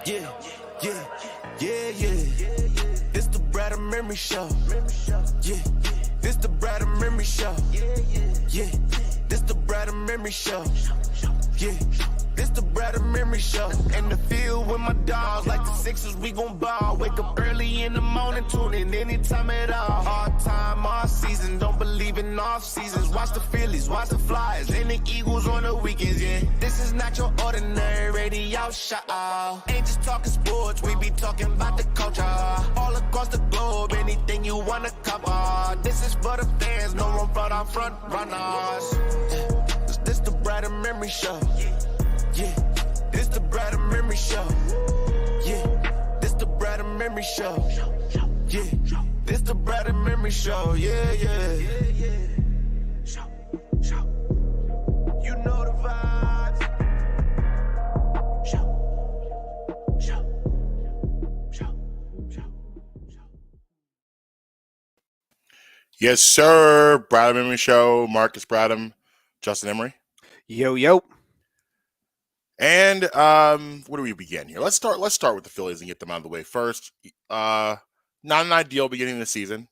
Yeah, yeah, yeah, yeah. This the Brad and Memory Show. Yeah, this the Brad and Memory Show. Yeah, this the Brad and Memory Show. Yeah, this the Brad and Memory Show. In the field with my dogs, like the Sixers, we gon' ball. Wake up early in the morning, tune in anytime at all. All time, all season, don't believe in off seasons. Watch the Phillies, watch the Flyers, and the Eagles on the weekends, yeah. This is not your ordinary radio show. Ain't just talking sports, we be talking about the culture. All across the globe, anything you wanna cover. This is for the fans, no room for our front runners. This the Brad and Memory Show. Yeah, this the Brad and Memory Show. Yeah, this the Brad and Memory Show. Yeah, this the Brad and Memory Show. Yeah, yeah. You know the vibes. Yes, sir. Bradham Emery Show. Marcus Bradham, Justin Emery. Yo. And where do we begin here? Let's start with the Phillies and get them out of the way first. Not an ideal beginning of the season.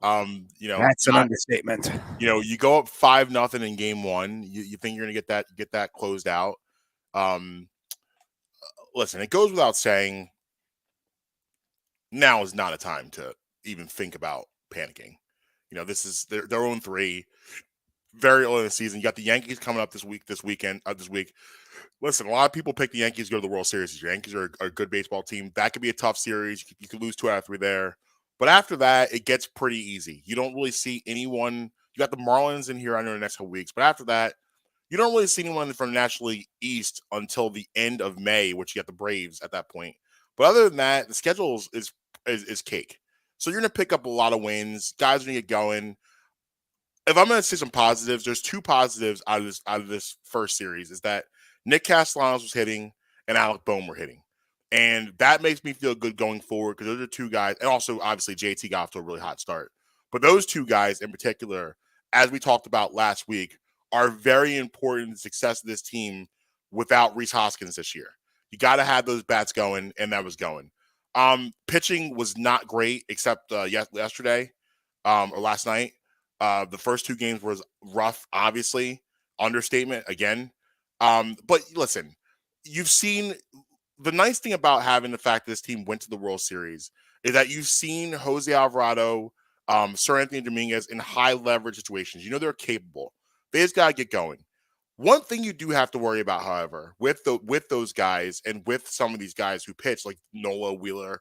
That's an understatement. You go up 5-0 in game one. You think you're gonna get that closed out. Listen, it goes without saying. Now is not a time to even think about panicking. This is their 0-3, very early in the season. You got the Yankees coming up this week. Listen, a lot of people pick the Yankees to go to the World Series. The Yankees are a good baseball team. That could be a tough series. You could lose 2 out of 3 there. But after that, it gets pretty easy. You don't really see anyone. You got the Marlins in here, I know, the next couple weeks. But after that, you don't really see anyone from the National League East until the end of May, which you got the Braves at that point. But other than that, the schedule is cake. So you're going to pick up a lot of wins. Guys are going to get going. If I'm going to say some positives, there's 2 positives out of this first series. Is that Nick Castellanos was hitting and Alec Bohm were hitting. And that makes me feel good going forward because those are 2 guys. And also, obviously, JT got off to a really hot start. But those 2 guys in particular, as we talked about last week, are very important to the success of this team without Rhys Hoskins this year. You got to have those bats going, and that was going. Pitching was not great except yesterday or last night. The first 2 games was rough, obviously. Understatement again. But listen, you've seen the nice thing about having the fact that this team went to the World Series is that you've seen Jose Alvarado, Sir Anthony Dominguez in high leverage situations. They're capable. They just got to get going. One thing you do have to worry about, however, with those guys and with some of these guys who pitch, like Nola, Wheeler,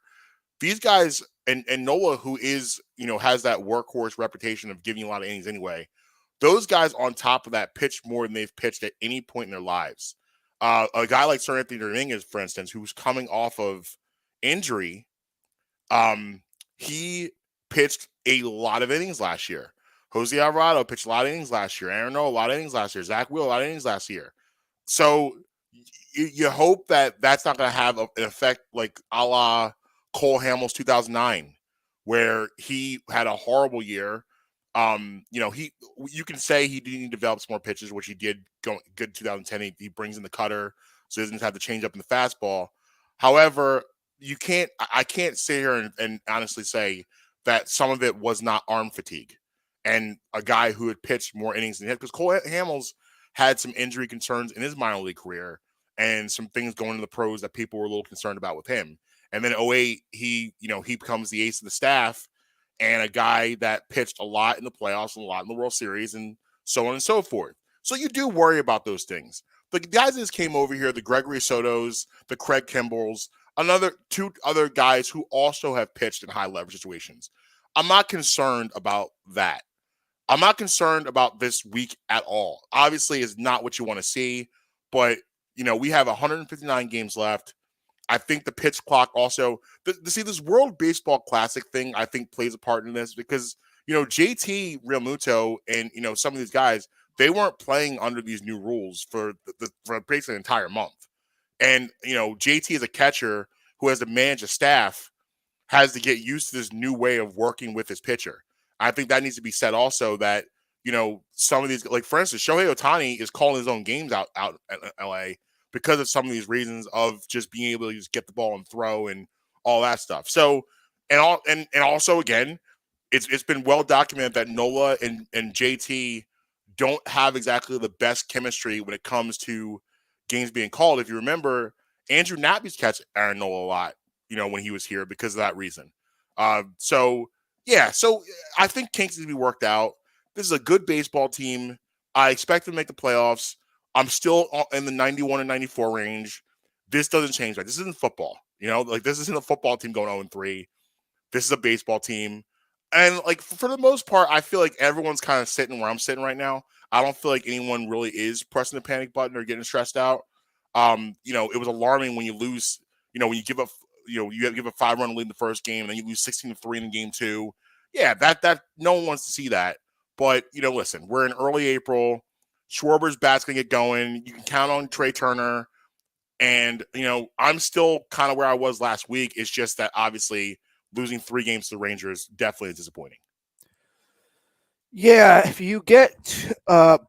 these guys, and Nola, who is, has that workhorse reputation of giving a lot of innings anyway, those guys on top of that pitch more than they've pitched at any point in their lives. A guy like Sir Anthony Dominguez, for instance, who's coming off of injury, he pitched a lot of innings last year. Jose Alvarado pitched a lot of innings last year. Aaron Nola, a lot of innings last year. Zach Wheeler, a lot of innings last year. So you hope that that's not going to have an effect like a la Cole Hamels 2009, where he had a horrible year. You can say he didn't develop some more pitches, which he did go good 2010. He brings in the cutter, so he doesn't have to change up in the fastball. However, I can't sit here and honestly say that some of it was not arm fatigue and a guy who had pitched more innings than him, because Cole Hamels had some injury concerns in his minor league career and some things going to the pros that people were a little concerned about with him. And then in 2008, he becomes the ace of the staff and a guy that pitched a lot in the playoffs and a lot in the World Series and so on and so forth. So you do worry about those things. The guys that just came over here, the Gregory Sotos, the Craig Kimbrels, 2 other guys who also have pitched in high leverage situations. I'm not concerned about that. I'm not concerned about this week at all. Obviously, it's not what you want to see, but we have 159 games left. I think the pitch clock also see this World Baseball Classic thing, I think plays a part in this because, JT Realmuto and, some of these guys, they weren't playing under these new rules for basically an entire month. And, JT is a catcher who has to manage a staff, has to get used to this new way of working with his pitcher. I think that needs to be said also that, some of these, like for instance, Shohei Ohtani is calling his own games out at LA because of some of these reasons of just being able to just get the ball and throw and all that stuff. So and also again, it's been well documented that Nola and JT don't have exactly the best chemistry when it comes to games being called. If you remember, Andrew Knapp catch Aaron Nola a lot, when he was here because of that reason. So yeah, so I think kinks need to be worked out. This is a good baseball team. I expect them to make the playoffs. I'm still in the 91 and 94 range. This doesn't change. Right? This isn't football. Like this isn't a football team going 0-3. This is a baseball team. And like for the most part, I feel like everyone's kind of sitting where I'm sitting right now. I don't feel like anyone really is pressing the panic button or getting stressed out. It was alarming when you lose, when you give up, you give a 5-run lead in the first game, and then you lose 16-3 in game 2. Yeah, that no one wants to see that. But listen, we're in early April. Schwarber's bat's gonna get going. You can count on Trey Turner, and I'm still kind of where I was last week. It's just that obviously losing 3 games to the Rangers definitely is disappointing. Yeah, if you get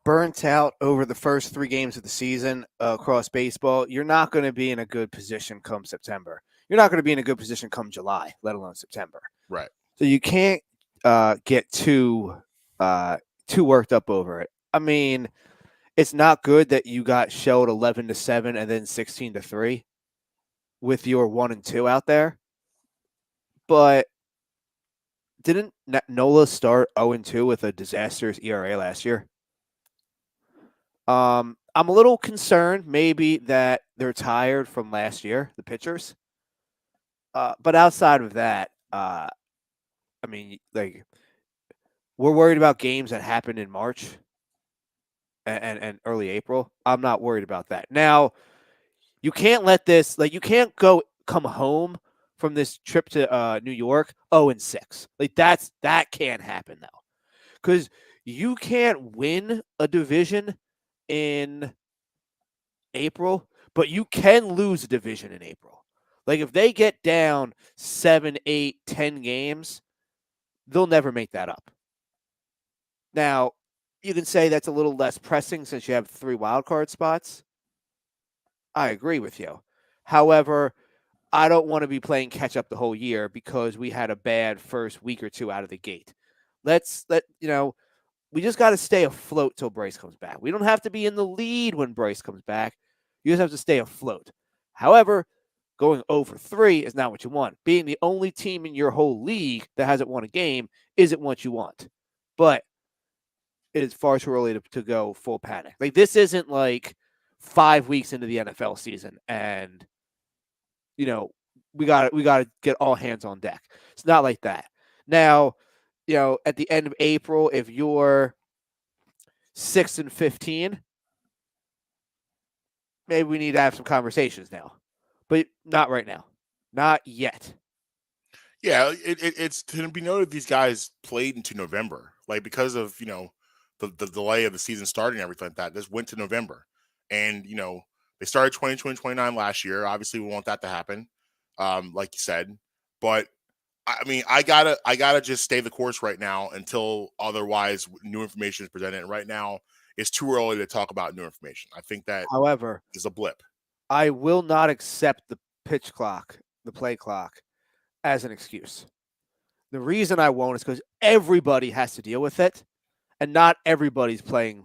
burnt out over the first 3 games of the season across baseball, you're not going to be in a good position come September. You're not going to be in a good position come July, let alone September. Right. So you can't get too worked up over it. I mean, it's not good that you got shelled 11-7 and then 16-3 with your 1 and 2 out there. But didn't Nola start 0-2 with a disastrous ERA last year? I'm a little concerned maybe that they're tired from last year, the pitchers. But outside of that, I mean, like, we're worried about games that happened in March and early April. I'm not worried about that. Now, you can't let this, like, you can't come home from this trip to New York 0-6. Like, that can't happen now. Because you can't win a division in April, but you can lose a division in April. Like, if they get down 7, 8, 10 games, they'll never make that up. Now, you can say that's a little less pressing since you have 3 wildcard spots. I agree with you. However, I don't want to be playing catch up the whole year because we had a bad first week or 2 out of the gate. We just got to stay afloat till Bryce comes back. We don't have to be in the lead when Bryce comes back. You just have to stay afloat. However, going 0-3 is not what you want. Being the only team in your whole league that hasn't won a game isn't what you want. But it is far too early to go full panic. Like, this isn't like 5 weeks into the NFL season and we got to get all hands on deck. It's not like that. Now, at the end of April, if you're 6-15, maybe we need to have some conversations now, but not right now, not yet. Yeah, it's to be noted these guys played into November, like because of the delay of the season starting and everything like that. This went to November, and they started 2029 last year. Obviously, we want that to happen, like you said. But I mean, I gotta just stay the course right now until otherwise new information is presented. And right now, it's too early to talk about new information. I think that, however, is a blip. I will not accept the pitch clock, the play clock, as an excuse. The reason I won't is because everybody has to deal with it, and not everybody's playing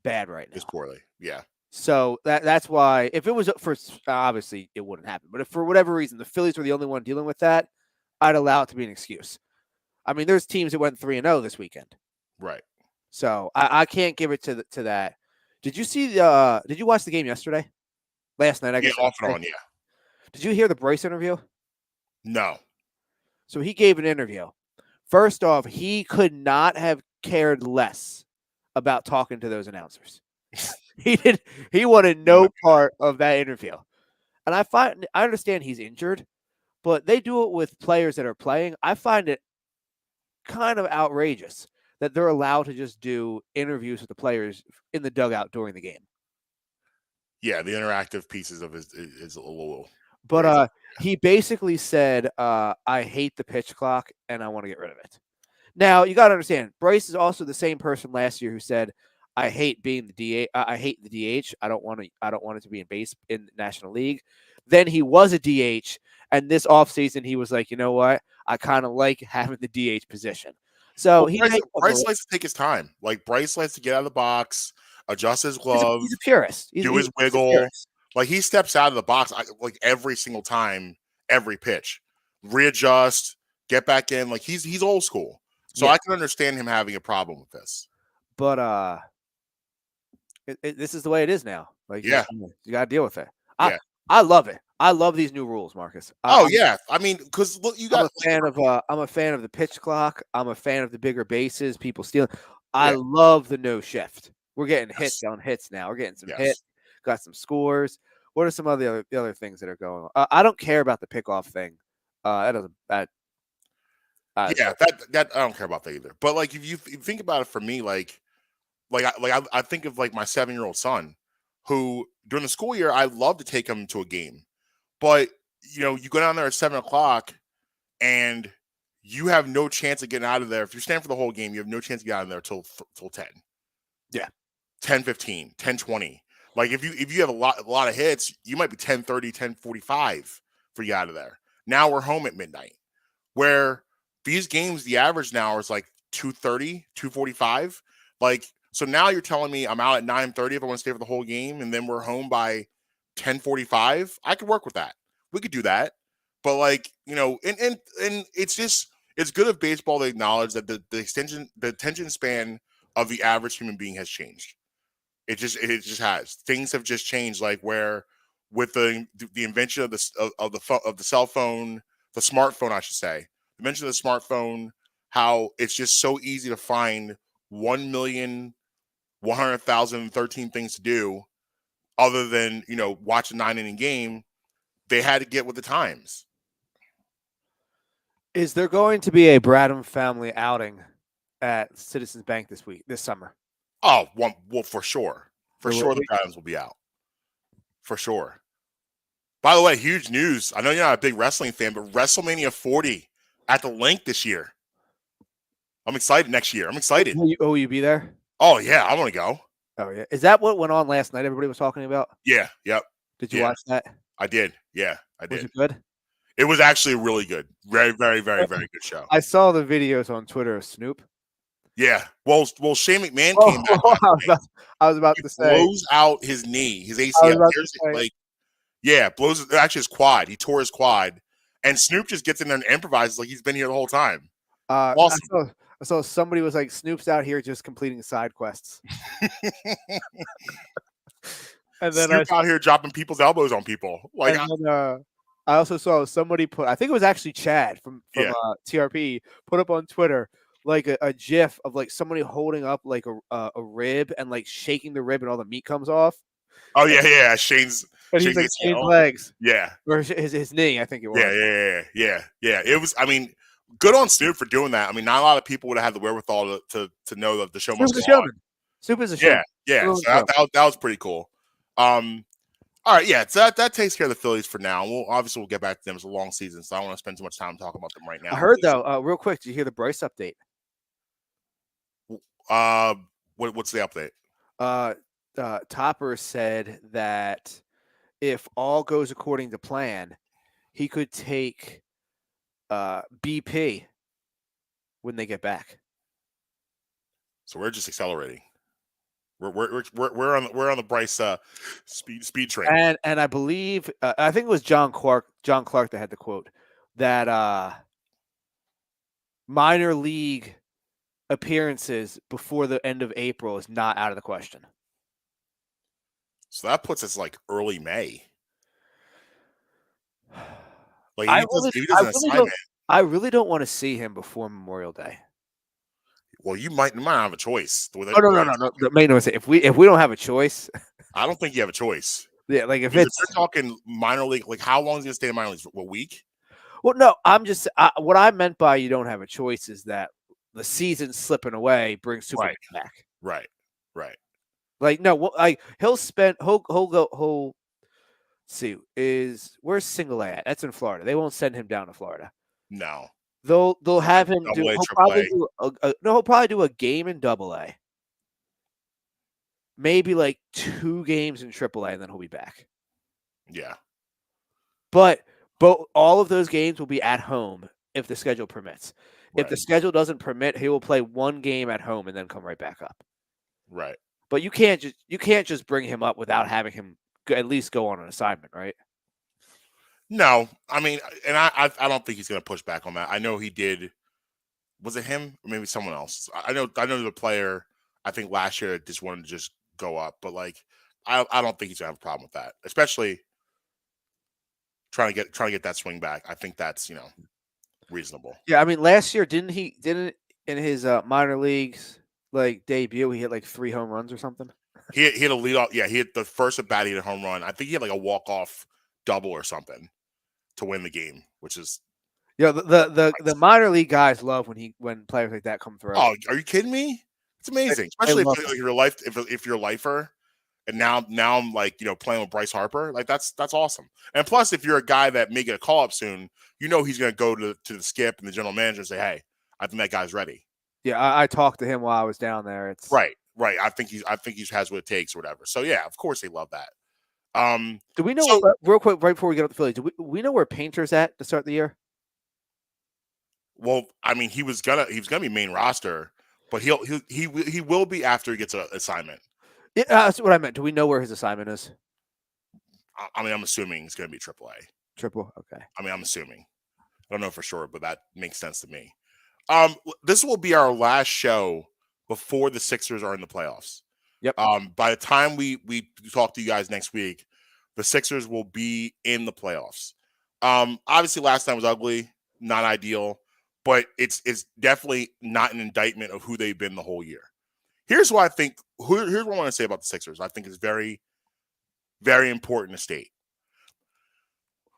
bad right now. Just poorly, yeah. So that's why, if it was for, obviously it wouldn't happen. But if for whatever reason the Phillies were the only one dealing with that, I'd allow it to be an excuse. I mean, there's teams that went 3-0 this weekend, right? So I can't give it to that. Did you see the? Did you watch the game yesterday? Last night, I guess. Yeah, off and on, yeah. Did you hear the Bryce interview? No. So he gave an interview. First off, he could not have cared less about talking to those announcers. He wanted no part of that interview. And I understand he's injured, but they do it with players that are playing. I find it kind of outrageous that they're allowed to just do interviews with the players in the dugout during the game. Yeah, the interactive pieces of it is a little. But he basically said, I hate the pitch clock and I want to get rid of it. Now you got to understand, Bryce is also the same person last year who said, "I hate being the DH. I hate the DH. I don't want to. I don't want it to be in the National League." Then he was a DH, and this offseason he was like, "You know what? I kind of like having the DH position." So Well, he Bryce likes to take his time. Like Bryce likes to get out of the box, adjust his he's glove, a purist. do his He's a wiggle. purist. Like he steps out of the box like every single time, every pitch, readjust, get back in. Like he's old school, so Yeah. I can understand him having a problem with this. But this is the way it is now. Like Yeah. you got to deal with it. Yeah. I love it. I love these new rules, Marcus. Oh yeah, I mean, because look, I'm a fan of the pitch clock. I'm a fan of the bigger bases. People stealing. I Yeah. love the no shift. We're getting Yes. hits on hits now. We're getting some Yes. hits. Got some scores. What are some of the other things that are going on? I don't care about the pickoff thing. That doesn't. Yeah, that I don't care about that either. But like, if you think about it, for me, I think of like my 7-year-old son, who during the school year I love to take him to a game, but you know, you go down there at 7 o'clock and you have no chance of getting out of there. If you're staying for the whole game, you have no chance to get out of there till 10. Yeah. 10:15, 10:20. Like if you have a lot of hits, you might be 10:30, 10:45 for you out of there. Now we're home at midnight. Where these games, the average now is like 2:30, 2:45. Like, so now you're telling me I'm out at 9:30 if I want to stay for the whole game, and then we're home by 10:45. I could work with that. We could do that. But like, you know, and it's just, it's good of baseball to acknowledge that the attention span of the average human being has changed. It just has. Things have just changed. Like where with the invention of the cell phone, the smartphone, I should say, the invention of the smartphone, how it's just so easy to find 1,100,013 things to do other than, you know, watch a 9-inning game. They had to get with the times. Is there going to be a Bradham family outing at Citizens Bank this summer? Oh, well, for sure. For There sure will the be? Browns will be out. For sure. By the way, huge news. I know you're not a big wrestling fan, but WrestleMania 40 at the Link this year. I'm excited next year. I'm excited. Will you be there? Oh, yeah. I want to go. Oh, yeah. Is that what went on last night? Everybody was talking about? Yeah. Yep. Did you watch that? I did. Yeah, I Was did. it good? It was actually really good. Very, very, very, very good show. I saw the videos on Twitter of Snoop. Yeah. Well, Shane McMahon came back. I was about to say. Blows out his knee, his ACL. Blows actually his quad. He tore his quad. And Snoop just gets in there and improvises like he's been here the whole time. Awesome. I saw somebody was like, Snoop's out here just completing side quests. And then Snoop out here dropping people's elbows on people. Like, I also saw somebody put, I think it was actually Chad from TRP, put up on Twitter like a GIF of like somebody holding up like a rib and like shaking the rib and all the meat comes off. Oh yeah. Shane's legs. Yeah. Or his knee, I think it was. Yeah. It was, I mean, good on Snoop for doing that. I mean, not a lot of people would have had the wherewithal to know that the show must go on. Snoop is a showman. Yeah. So that was pretty cool. All right, yeah, so that takes care of the Phillies for now. We'll get back to them. It's a long season, so I don't want to spend too much time talking about them right now. I heard though, real quick, did you hear the Bryce update? What's the update? Topper said that if all goes according to plan, he could take BP when they get back. So we're just accelerating. We're on the Bryce speed train. And I believe I think it was John Clark that had the quote that minor league appearances before the end of April is not out of the question. So that puts us like early May. Like I really don't want to see him before Memorial Day. Well, you might not have a choice. No. Make no mistake. If we don't have a choice, I don't think you have a choice. Yeah, like if you're talking minor league, like how long is he gonna stay in minor leagues? A week? Well, no, I'm just what I meant by you don't have a choice is that the season's slipping away brings Superman back. Right. Like no, he'll see where's Single A at? That's in Florida. They won't send him down to Florida. No. They'll have him do. Double A, He'll Triple probably A. do he'll probably do a game in Double A. Maybe like 2 games in Triple A, and then he'll be back. Yeah. But all of those games will be at home if the schedule permits. If the Right. schedule doesn't permit, he will play 1 game at home and then come right back up. Right. But you can't just bring him up without having him at least go on an assignment, right? No, I mean, and I don't think he's going to push back on that. I know he did. Was it him or maybe someone else? I know the player. I think last year just wanted to just go up, but like I don't think he's going to have a problem with that, especially trying to get that swing back. I think that's reasonable. Yeah, I mean last year didn't in his minor leagues like debut he hit like 3 home runs or something? He had a lead off. Yeah, he hit the first at bat. He hit a home run. I think he had like a walk off double or something to win the game, which is Yeah, the minor league guys love when players like that come through. oh, are you kidding me? It's amazing, especially love if you're a life if you're a lifer. And now I'm like playing with Bryce Harper. Like that's awesome. And plus, if you're a guy that may get a call up soon, he's going to go to the skip and the general manager and say, "Hey, I think that guy's ready." Yeah, I talked to him while I was down there. It's right. I think he has what it takes or whatever. So yeah, of course they love that. Do we know real quick right before we get up the Phillies? Do we know where Painter's at to start the year? Well, I mean, he was gonna be main roster, but he will be after he gets an assignment. Yeah, that's what I meant. Do we know where his assignment is? I mean, I'm assuming it's going to be AAA. Triple, okay. I mean, I'm assuming. I don't know for sure, but that makes sense to me. This will be our last show before the Sixers are in the playoffs. Yep. By the time we talk to you guys next week, the Sixers will be in the playoffs. Obviously, last time was ugly, not ideal, but it's definitely not an indictment of who they've been the whole year. Here's what I think. Here's what I want to say about the Sixers. I think it's very, very important to state.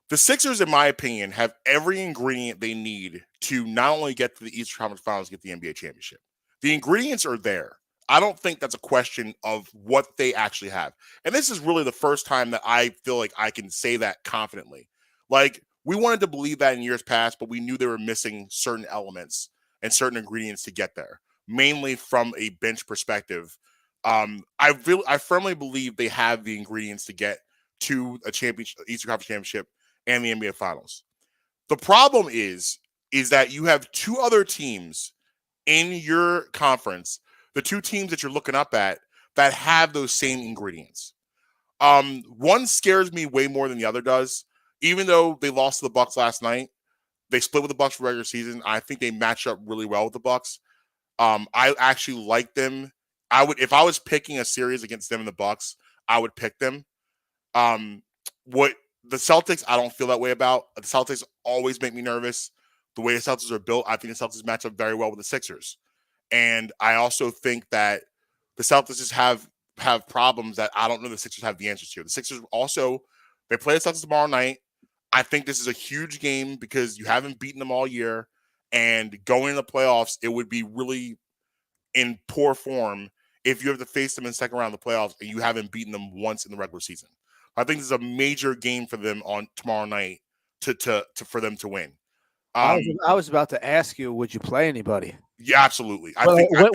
The Sixers, in my opinion, have every ingredient they need to not only get to the Eastern Conference Finals, get the NBA championship. The ingredients are there. I don't think that's a question of what they actually have. And this is really the first time that I feel like I can say that confidently. Like, we wanted to believe that in years past, but we knew they were missing certain elements and certain ingredients to get there. Mainly from a bench perspective, I firmly believe they have the ingredients to get to a championship, Eastern Conference championship, and the NBA Finals. The problem is that you have 2 other teams in your conference, the 2 teams that you're looking up at that have those same ingredients. One scares me way more than the other does. Even though they lost to the Bucks last night, they split with the Bucks for regular season. I think they match up really well with the Bucks. I actually like them. If I was picking a series against them and the Bucks, I would pick them. What the Celtics, I don't feel that way about. The Celtics always make me nervous. The way the Celtics are built, I think the Celtics match up very well with the Sixers. And I also think that the Celtics just have problems that I don't know the Sixers have the answers to. The Sixers also, they play the Celtics tomorrow night. I think this is a huge game because you haven't beaten them all year. And going in the playoffs, it would be really in poor form if you have to face them in the second round of the playoffs and you haven't beaten them once in the regular season. I think this is a major game for them on tomorrow night for them to win. I was about to ask you, would you play anybody? Yeah, absolutely.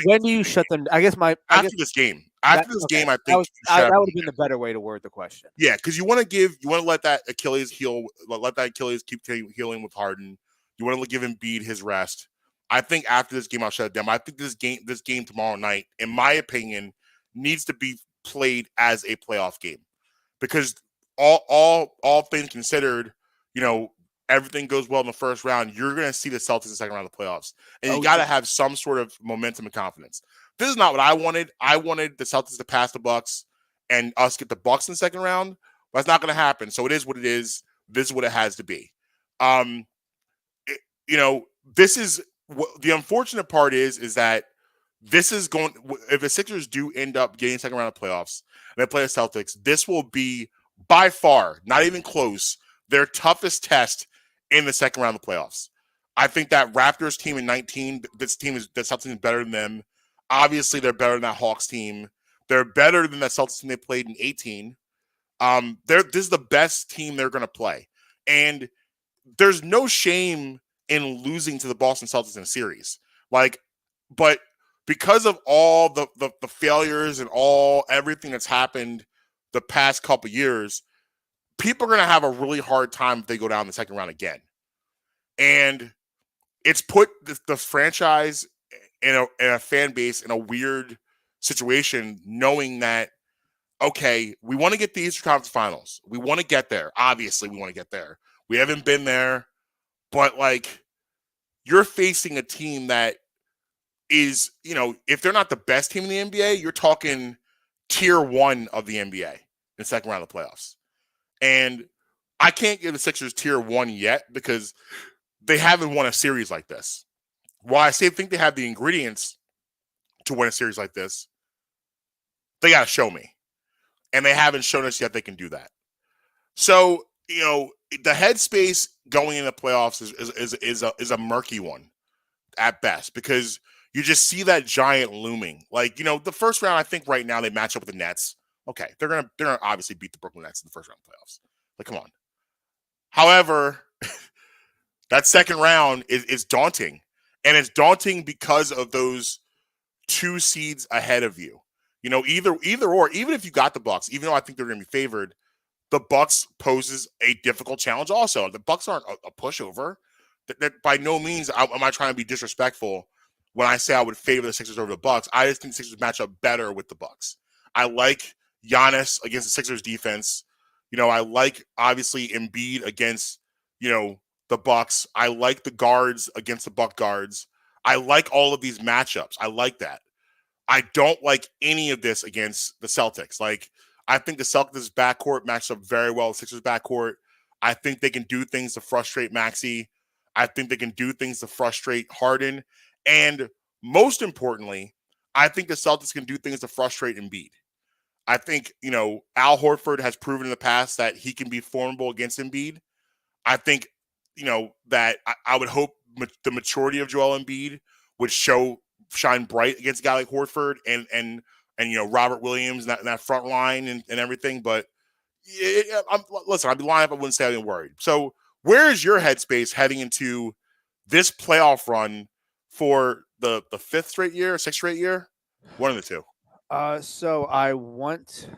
When do you shut them? After this game. After this game, I think that would have been the better way to word the question. Yeah, because you want to let that Achilles heal, let that Achilles keep healing with Harden. You want to give Embiid his rest. I think after this game, I'll shut it down. I think this game tomorrow night, in my opinion, needs to be played as a playoff game because all things considered, everything goes well in the first round. You're going to see the Celtics in the second round of the playoffs, and you got to have some sort of momentum and confidence. This is not what I wanted. I wanted the Celtics to pass the Bucks and us get the Bucks in the second round, but it's not going to happen. So it is what it is. This is what it has to be. This is what the unfortunate part is that this is going. If the Sixers do end up getting second round of playoffs and they play the Celtics, this will be by far, not even close, their toughest test in the second round of the playoffs. I think that Raptors team in 19, the Celtics is better than them. Obviously, they're better than that Hawks team. They're better than that Celtics team they played in 18. This is the best team they're going to play. And there's no shame in losing to the Boston Celtics in a series. Like, but because of all the failures and everything that's happened the past couple years, people are going to have a really hard time if they go down the second round again. And it's put the franchise and a fan base in a weird situation, knowing that, okay, we want to get the Eastern Conference Finals. We want to get there. Obviously, we want to get there. We haven't been there, but like, you're facing a team that is, if they're not the best team in the NBA, you're talking tier 1 of the NBA in the second round of the playoffs. And I can't give the Sixers tier 1 yet because they haven't won a series like this. While I think they have the ingredients to win a series like this, they got to show me. And they haven't shown us yet they can do that. So, the headspace going into the playoffs is a murky one at best, because you just see that giant looming. Like, the first round, I think right now they match up with the Nets. Okay, they're gonna obviously beat the Brooklyn Nets in the first round of playoffs. Like, come on. However, that second round is daunting. And it's daunting because of those 2 seeds ahead of you. Either or, even if you got the Bucks, even though I think they're going to be favored, the Bucks poses a difficult challenge also. The Bucks aren't a pushover. That by no means am I trying to be disrespectful when I say I would favor the Sixers over the Bucks. I just think the Sixers match up better with the Bucks. I like Giannis against the Sixers defense. I like, obviously, Embiid against, the Bucks. I like the guards against the Buck guards. I like all of these matchups. I like that. I don't like any of this against the Celtics. Like, I think the Celtics backcourt matches up very well with Sixers backcourt. I think they can do things to frustrate Maxey. I think they can do things to frustrate Harden. And most importantly, I think the Celtics can do things to frustrate Embiid. I think, Al Horford has proven in the past that he can be formidable against Embiid. I think, that I would hope the maturity of Joel Embiid would shine bright against a guy like Horford and Robert Williams and that front line and everything. But listen, I'd be lying if I wouldn't say I didn't worried. So where is your headspace heading into this playoff run for the 5th straight year, 6th straight year? One of the two. So I want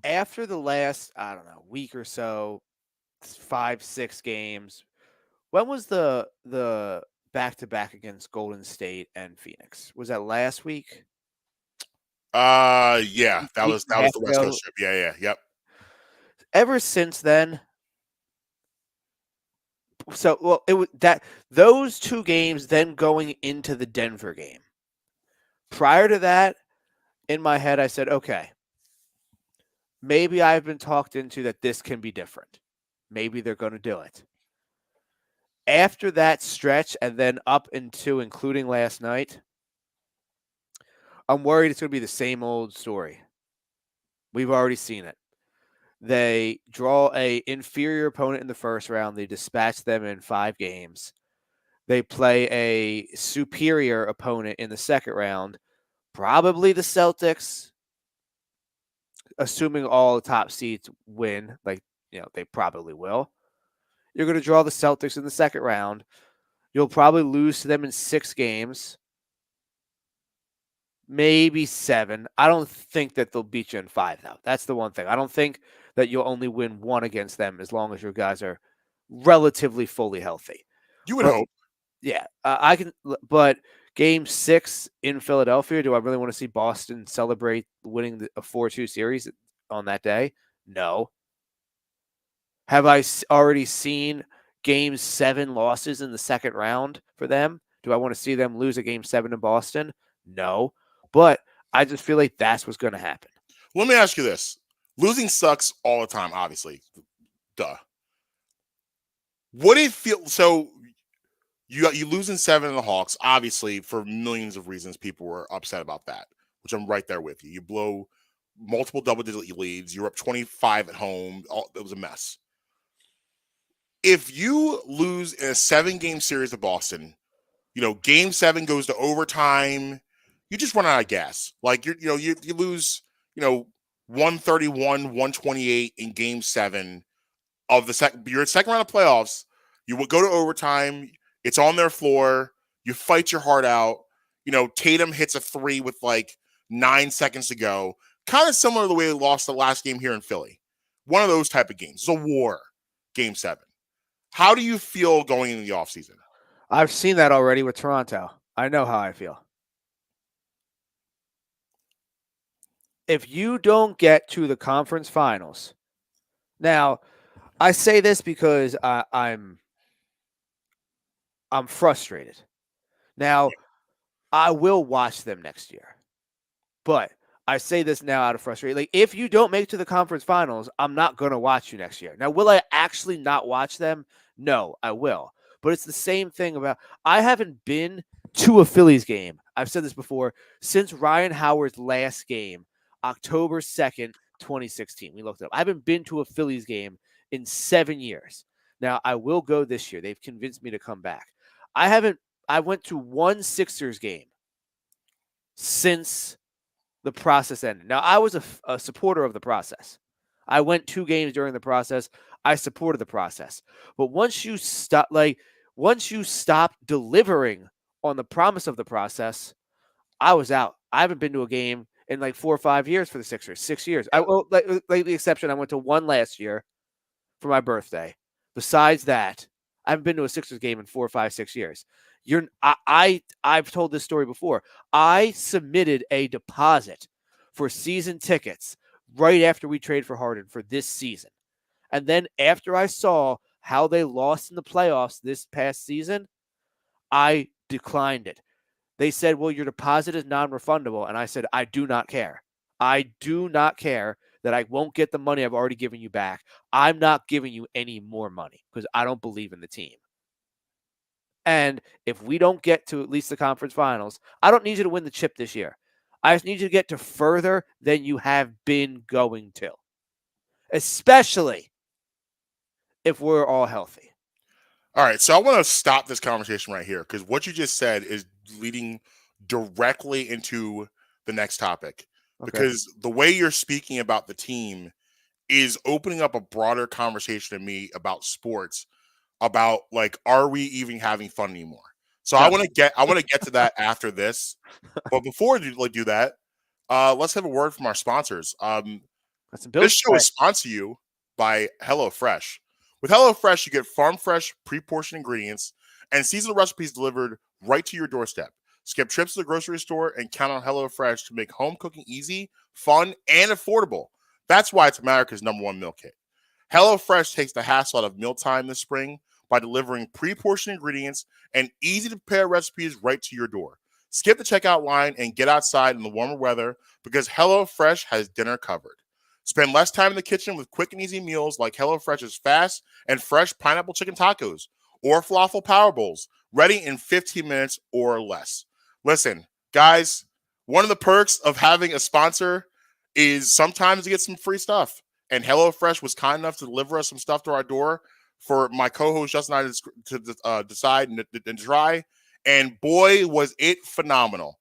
after the last, I don't know, week or so, 5-6 games. When was the back-to-back against Golden State and Phoenix? Was that last week? Yeah, that was the West Coast trip. Yeah, yep. Ever since then, it was those 2 games, then going into the Denver game. Prior to that, in my head, I said, okay, maybe I've been talked into that this can be different. Maybe they're going to do it. After that stretch and then up into including last night, I'm worried it's going to be the same old story. We've already seen it. They draw a inferior opponent in the first round. They dispatch them in 5 games. They play a superior opponent in the second round, probably the Celtics, assuming all the top seeds win, like, they probably will. You're going to draw the Celtics in the second round. You'll probably lose to them in 6 games, maybe 7. I don't think that they'll beat you in 5, though. That's the one thing. I don't think that you'll only win 1 against them as long as your guys are relatively fully healthy. You would hope. Yeah, I can. But Game 6 in Philadelphia, do I really want to see Boston celebrate winning a 4-2 series on that day? No. Have I already seen Game 7 losses in the second round for them? Do I want to see them lose a Game 7 in Boston? No. But I just feel like that's what's going to happen. Let me ask you this. Losing sucks all the time, obviously. Duh. What did it feel? So you lose in 7 in the Hawks, obviously, for millions of reasons people were upset about that, which I'm right there with you. You blow multiple double-digit leads. You're up 25 at home. It was a mess. If you lose in a 7-game series to Boston, Game 7 goes to overtime, you just run out of gas. Like, you lose, 131, 128 in Game 7. of you're in second round of playoffs. You will go to overtime. It's on their floor. You fight your heart out. Tatum hits a 3 with like 9 seconds to go. Kind of similar to the way they lost the last game here in Philly. One of those type of games. It's a war, game 7. How do you feel going into the offseason? I've seen that already with Toronto. I know how I feel. If you don't get to the conference finals, now I say this because I'm frustrated. Now, I will watch them next year, but I say this now out of frustration. Like, if you don't make it to the conference finals, I'm not going to watch you next year. Now, will I actually not watch them? No, I will. But it's the same thing about I haven't been to a Phillies game. I've said this before since Ryan Howard's last game, October 2nd, 2016. We looked it up. I haven't been to a Phillies game in 7 years. Now, I will go this year. They've convinced me to come back. I went to one Sixers game since the process ended. Now, I was a supporter of the process. I went 2 games during the process. I supported the process. But once you stop delivering on the promise of the process, I was out. I haven't been to a game in like 4 or 5 years for the Sixers. 6 years. Like the exception, I went to one last year for my birthday. Besides that, I haven't been to a Sixers game in 4, 5, 6 years. I've told this story before. I submitted a deposit for season tickets right after we traded for Harden for this season. And then after I saw how they lost in the playoffs this past season, I declined it. They said, well, your deposit is non-refundable. And I said, I do not care. I do not care that I won't get the money I've already given you back. I'm not giving you any more money because I don't believe in the team. And if we don't get to at least the conference finals, I don't need you to win the chip this year. I just need you to get to further than you have been going to, especially if we're all healthy. All right, so I want to stop this conversation right here because what you just said is leading directly into the next topic. Okay. Because the way you're speaking about the team is opening up a broader conversation to me about sports, about like, are we even having fun anymore? So no. I want to get to that after this. But before we do that, let's have a word from our sponsors. This show is sponsored to you by HelloFresh. With HelloFresh, you get farm-fresh, pre-portioned ingredients and seasonal recipes delivered right to your doorstep. Skip trips to the grocery store and count on HelloFresh to make home cooking easy, fun, and affordable. That's why it's America's #1 meal kit. HelloFresh takes the hassle out of mealtime this spring by delivering pre-portioned ingredients and easy-to-prepare recipes right to your door. Skip the checkout line and get outside in the warmer weather because HelloFresh has dinner covered. Spend less time in the kitchen with quick and easy meals like HelloFresh's fast and fresh pineapple chicken tacos or falafel power bowls, ready in 15 minutes or less. Listen, guys, one of the perks of having a sponsor is sometimes you get some free stuff. And HelloFresh was kind enough to deliver us some stuff to our door for my co-host Justin and I to decide and try. And boy, was it phenomenal.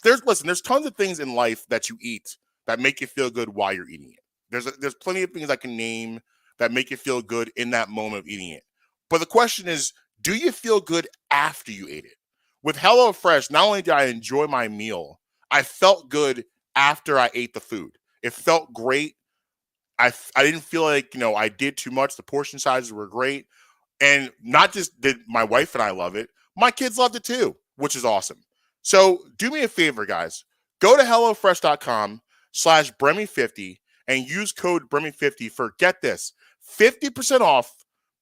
There's tons of things in life that you eat that make you feel good while you're eating it. There's plenty of things I can name that make you feel good in that moment of eating it. But the question is, do you feel good after you ate it? With HelloFresh, not only did I enjoy my meal, I felt good after I ate the food. It felt great. I didn't feel like, I did too much. The portion sizes were great. And not just did my wife and I love it, my kids loved it too, which is awesome. So do me a favor, guys. Go to HelloFresh.com/Bremy50 and use code Bremy50 for, get this, 50% off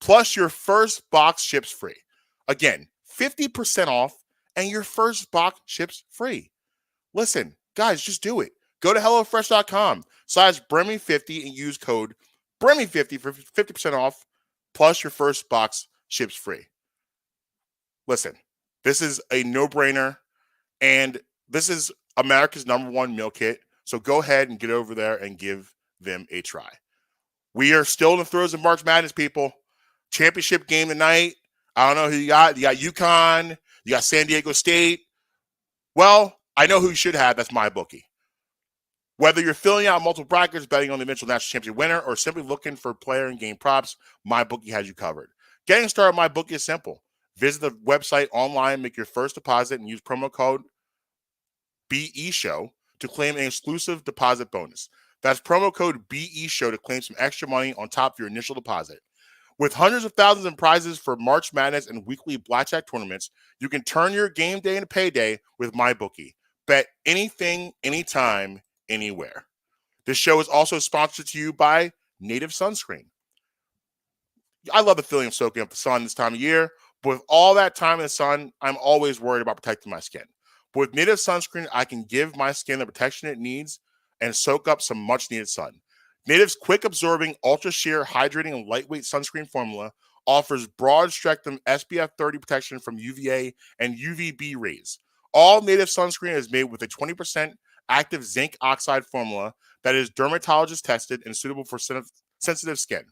plus your first box ships free. Again, 50% off and your first box ships free. Listen, guys, just do it. Go to HelloFresh.com/Bremy50 and use code Bremy50 for 50% off plus your first box ships free. Listen, this is a no-brainer, and this is America's #1 meal kit. So go ahead and get over there and give them a try. We are still in the throes of March Madness, people. Championship game tonight. I don't know who you got. You got UConn. You got San Diego State. Well, I know who you should have. That's my bookie. Whether you're filling out multiple brackets, betting on the eventual national championship winner, or simply looking for player and game props, MyBookie has you covered. Getting started with MyBookie is simple. Visit the website online, make your first deposit, and use promo code BESHOW to claim an exclusive deposit bonus. That's promo code BESHOW to claim some extra money on top of your initial deposit. With hundreds of thousands in prizes for March Madness and weekly blackjack tournaments, you can turn your game day into payday with MyBookie. Bet anything, anytime, anywhere. This show is also sponsored to you by Native Sunscreen. I love the feeling of soaking up the sun this time of year, but with all that time in the sun, I'm always worried about protecting my skin. But with Native Sunscreen, I can give my skin the protection it needs and soak up some much-needed sun. Native's quick-absorbing, ultra-sheer, hydrating, and lightweight sunscreen formula offers broad-spectrum SPF 30 protection from UVA and UVB rays. All Native sunscreen is made with a 20% active zinc oxide formula that is dermatologist tested and suitable for sensitive skin.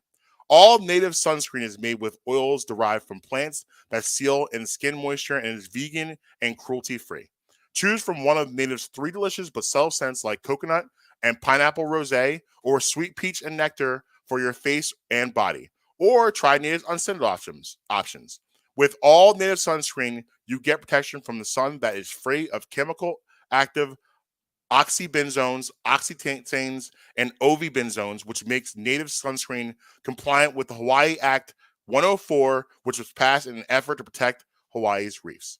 All Native sunscreen is made with oils derived from plants that seal in skin moisture and is vegan and cruelty-free. Choose from one of Native's 3 delicious but subtle scents like coconut and pineapple rosé or sweet peach and nectar for your face and body. Or try Native's unscented options. With all Native sunscreen, you get protection from the sun that is free of chemical active oxybenzones, oxytanes, and ovibenzones, which makes Native sunscreen compliant with the Hawaii Act 104, which was passed in an effort to protect Hawaii's reefs.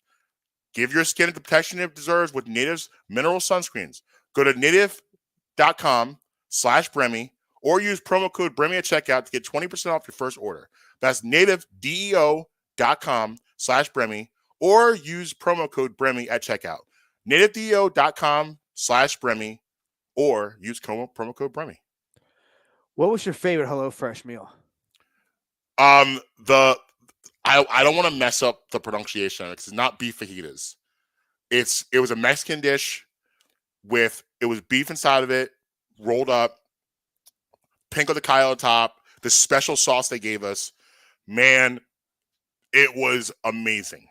Give your skin the protection it deserves with Native's mineral sunscreens. Go to native.com/Bremy or use promo code Bremy at checkout to get 20% off your first order. That's native.com/Bremy or use promo code Bremy at checkout. native.com/Bremy or use promo code Bremy. What was your favorite HelloFresh meal? I don't want to mess up the pronunciation because it's not beef fajitas. It was a Mexican dish with beef inside of it, rolled up, Pico de Gallo on top, the special sauce they gave us. Man, it was amazing.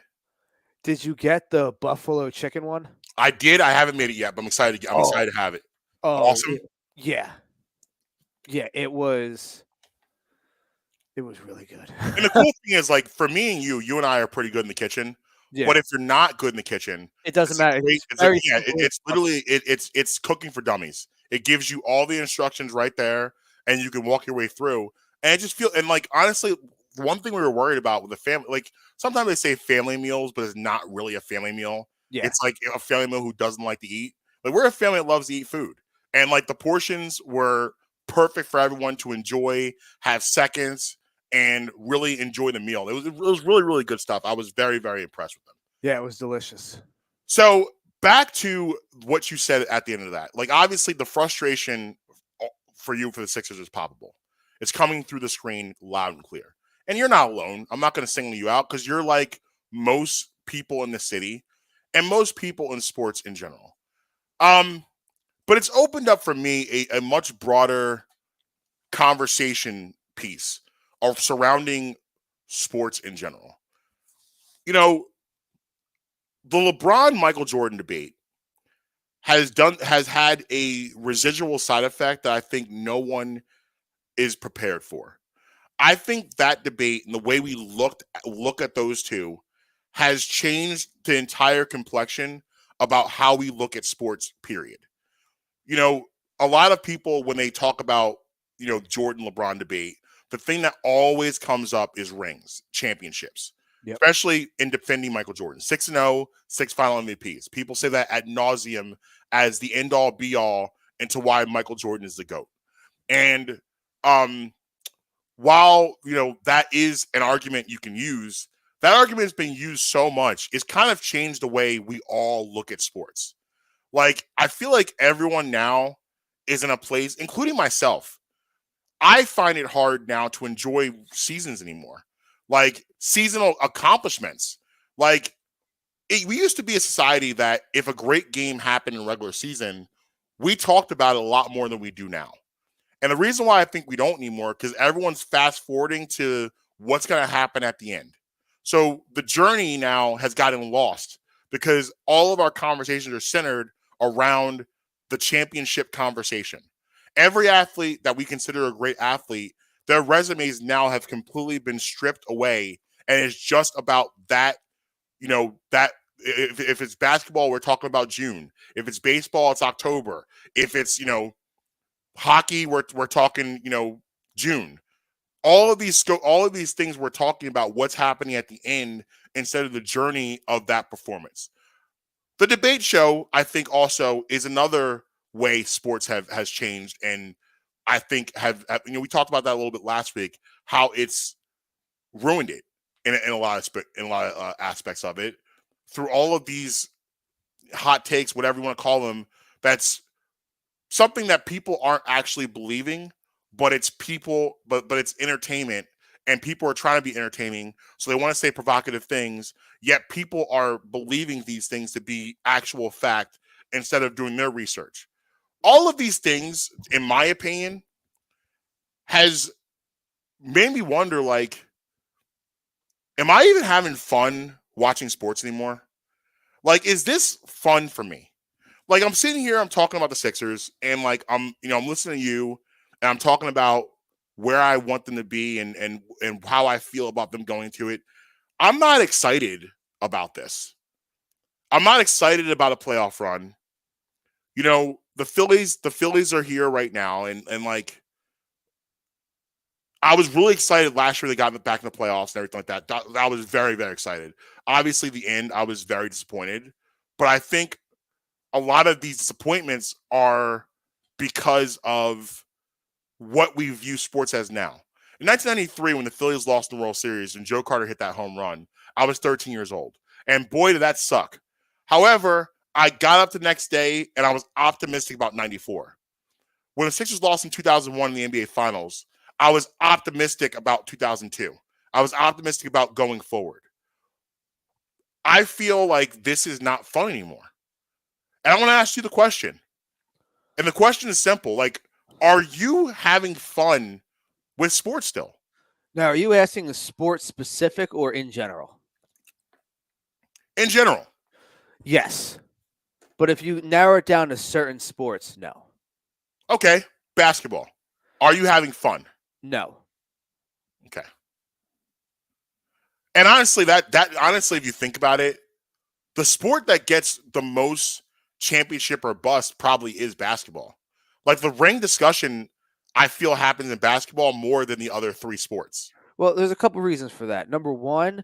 Did you get the buffalo chicken one? I did. I haven't made it yet, but I'm excited. I'm excited to have it. Awesome. Yeah, it was really good. And the cool thing is, like, for me and you and I are pretty good in the kitchen. Yeah. But if you're not good in the kitchen, it doesn't matter. It's cooking for dummies. It gives you all the instructions right there, and you can walk your way through. And I just feel, and like, honestly, one thing we were worried about with the family, like, sometimes they say family meals, but it's not really a family meal. Yeah. It's like a family meal who doesn't like to eat. Like, we're a family that loves to eat food. And like, the portions were perfect for everyone to enjoy, have seconds, and really enjoy the meal. It was really, really good stuff. I was very, very impressed with them. Yeah, it was delicious. So back to what you said at the end of that. Like, obviously, the frustration for you for the Sixers is palpable. It's coming through the screen loud and clear. And you're not alone. I'm not going to single you out because you're like most people in the city and most people in sports in general. But it's opened up for me a much broader conversation piece of surrounding sports in general. You know, the LeBron-Michael Jordan debate has had a residual side effect that I think no one is prepared for. I think that debate and the way we look at those two has changed the entire complexion about how we look at sports, period. You know, a lot of people, when they talk about, you know, Jordan-LeBron debate, the thing that always comes up is rings, championships. Yep. Especially in defending Michael Jordan. 6-0, 6 final MVPs. People say that ad nauseum as the end-all, be-all into why Michael Jordan is the GOAT. And while, you know, that is an argument you can use, that argument has been used so much, it's kind of changed the way we all look at sports. Like, I feel like everyone now is in a place, including myself, I find it hard now to enjoy seasons anymore. Like, seasonal accomplishments. Like, we used to be a society that if a great game happened in regular season, we talked about it a lot more than we do now. And the reason why I think we don't anymore, because everyone's fast forwarding to what's going to happen at the end. So the journey now has gotten lost because all of our conversations are centered around the championship conversation. Every athlete that we consider a great athlete, their resumes now have completely been stripped away, and it's just about that. That if it's basketball, we're talking about June. If it's baseball, it's October. If it's hockey, we're talking June. All of these things we're talking about what's happening at the end instead of the journey of that performance. The debate show, I think, also is another way sports has changed, and I think we talked about that a little bit last week, how it's ruined it in a lot of aspects of it through all of these hot takes, whatever you want to call them. That's something that people aren't actually believing, but it's people, but it's entertainment, and people are trying to be entertaining, so they want to say provocative things, yet people are believing these things to be actual fact instead of doing their research. All of these things, in my opinion, has made me wonder, like, am I even having fun watching sports anymore? Like, is this fun for me? Like, I'm sitting here, I'm talking about the Sixers, and like I'm listening to you, and I'm talking about where I want them to be and how I feel about them going to it. I'm not excited about this. I'm not excited about a playoff run. The Phillies are here right now, and like I was really excited last year they got back in the playoffs and everything like that. That was very, very excited. Obviously, the end, I was very disappointed. But I think a lot of these disappointments are because of what we view sports as now. In 1993, when the Phillies lost the World Series and Joe Carter hit that home run, I was 13 years old. And boy, did that suck. However, I got up the next day and I was optimistic about 94. When the Sixers lost in 2001 in the NBA Finals, I was optimistic about 2002. I was optimistic about going forward. I feel like this is not fun anymore. And I want to ask you the question. And the question is simple. Like, are you having fun with sports still? Now, are you asking the sport specific or in general? In general. Yes. But if you narrow it down to certain sports, no. Okay. Basketball. Are you having fun? No. Okay. And honestly, honestly, if you think about it, the sport that gets the most championship or bust probably is basketball. Like, the ring discussion, I feel, happens in basketball more than the other three sports. Well, there's a couple reasons for that. Number one,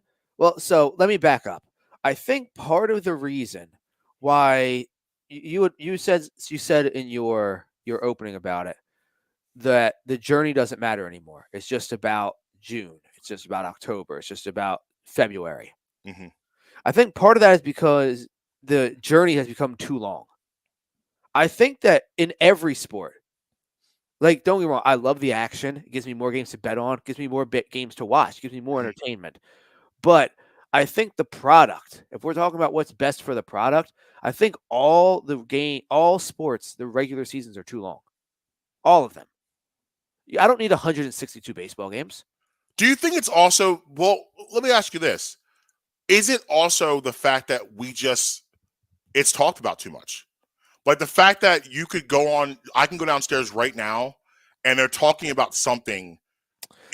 so let me back up. I think part of the reason why you said in your opening about it that the journey doesn't matter anymore. It's just about June. It's just about October. It's just about February. Mm-hmm. I think part of that is because the journey has become too long. I think that in every sport, like, don't get me wrong, I love the action. It gives me more games to bet on. It gives me more games to watch. It gives me more entertainment. But I think the product, if we're talking about what's best for the product, I think all sports, the regular seasons are too long. All of them. I don't need 162 baseball games. Do you think it's also, well, let me ask you this. Is it also the fact that it's talked about too much? Like, the fact that I can go downstairs right now and they're talking about something